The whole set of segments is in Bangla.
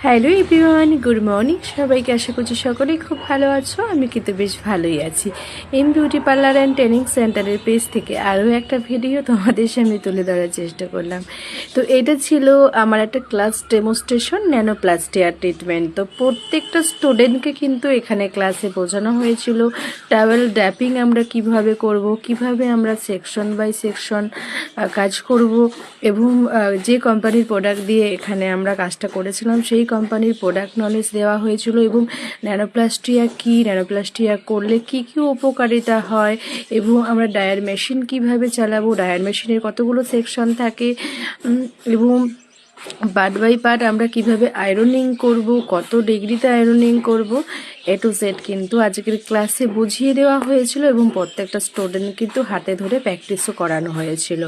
হ্যালো এভরিওয়ান, গুড মর্নিং সবাইকে। আশা করছি সকলেই খুব ভালো আছো। আমি কিন্তু বেশ ভালোই আছি। M beauty parlour and training সেন্টারের পেজ থেকে আরও একটা ভিডিও তোমাদের সামনে তুলে ধরার চেষ্টা করলাম। তো এটা ছিল আমার একটা class demonstration nanoplasty hair treatment. তো প্রত্যেকটা স্টুডেন্টকে কিন্তু এখানে ক্লাসে বোঝানো হয়েছিল টাওয়েল ড্যাপিং আমরা কিভাবে করব, কিভাবে আমরা সেকশন বাই সেকশন কাজ করব, এবং যে কোম্পানির প্রোডাক্ট দিয়ে এখানে আমরা কাজটা করেছিলাম সেই কোম্পানির প্রোডাক্ট নলেজ দেওয়া হয়েছিল, এবং ন্যানোপ্লাস্টিয়া কী, ন্যানোপ্লাস্টিয়া করলে কি কি উপকারিতা হয়, এবং আমরা ডায়ার মেশিন কিভাবে চালাবো, ডায়ার মেশিনের কতগুলো সেকশন থাকে, এবং পার্ট বাই পার্ট আমরা কিভাবে আয়রনিং করব, কত ডিগ্রিতে আয়রনিং করব, এ টু জেড কিন্তু আজকের ক্লাসে বুঝিয়ে দেওয়া হয়েছিল, এবং প্রত্যেকটা স্টুডেন্ট কিন্তু হাতে ধরে প্র্যাকটিসও করানো হয়েছিল।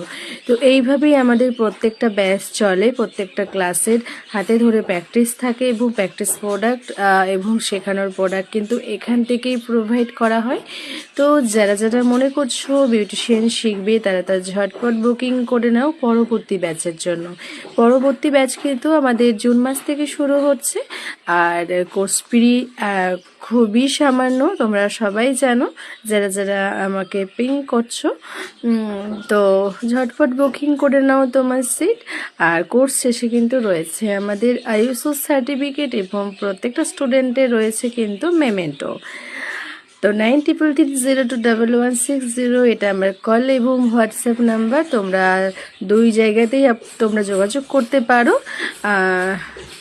তো এইভাবেই আমাদের প্রত্যেকটা ব্যাচ চলে, প্রত্যেকটা ক্লাসের হাতে ধরে প্র্যাকটিস থাকে, এবং প্র্যাকটিস প্রোডাক্ট এবং শেখানোর প্রোডাক্ট কিন্তু এখান থেকেই প্রোভাইড করা হয়। তো যারা যারা মনে করছো বিউটিশিয়ান শিখবে তারা তার ঝটপট বুকিং করে নাও পরবর্তী ব্যাচের জন্য। পরবর্তী ব্যাচ কিন্তু আমাদের জুন মাস থেকে শুরু হচ্ছে, আর কোর্স ফি খুবই সামান্য, তোমরা সবাই জানো যারা যারা আমাকে পিং করছো। তো ঝটপট বুকিং করে নাও তোমার সিট। আর কোর্স শেষে কিন্তু রয়েছে আমাদের আইএসও সার্টিফিকেট, এবং প্রত্যেকটা স্টুডেন্টের রয়েছে কিন্তু মেমেন্টো। তো 93302160 এটা আমার কল এবং হোয়াটসঅ্যাপ নাম্বার। তোমরা দুই জায়গাতেই তোমরা যোগাযোগ করতে পারো।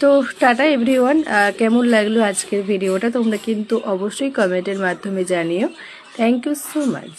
তো টাটা এভরিওয়ান। কেমন লাগলো আজকের ভিডিওটা তোমরা কিন্তু অবশ্যই কমেন্টের মাধ্যমে জানিও। Thank you so much.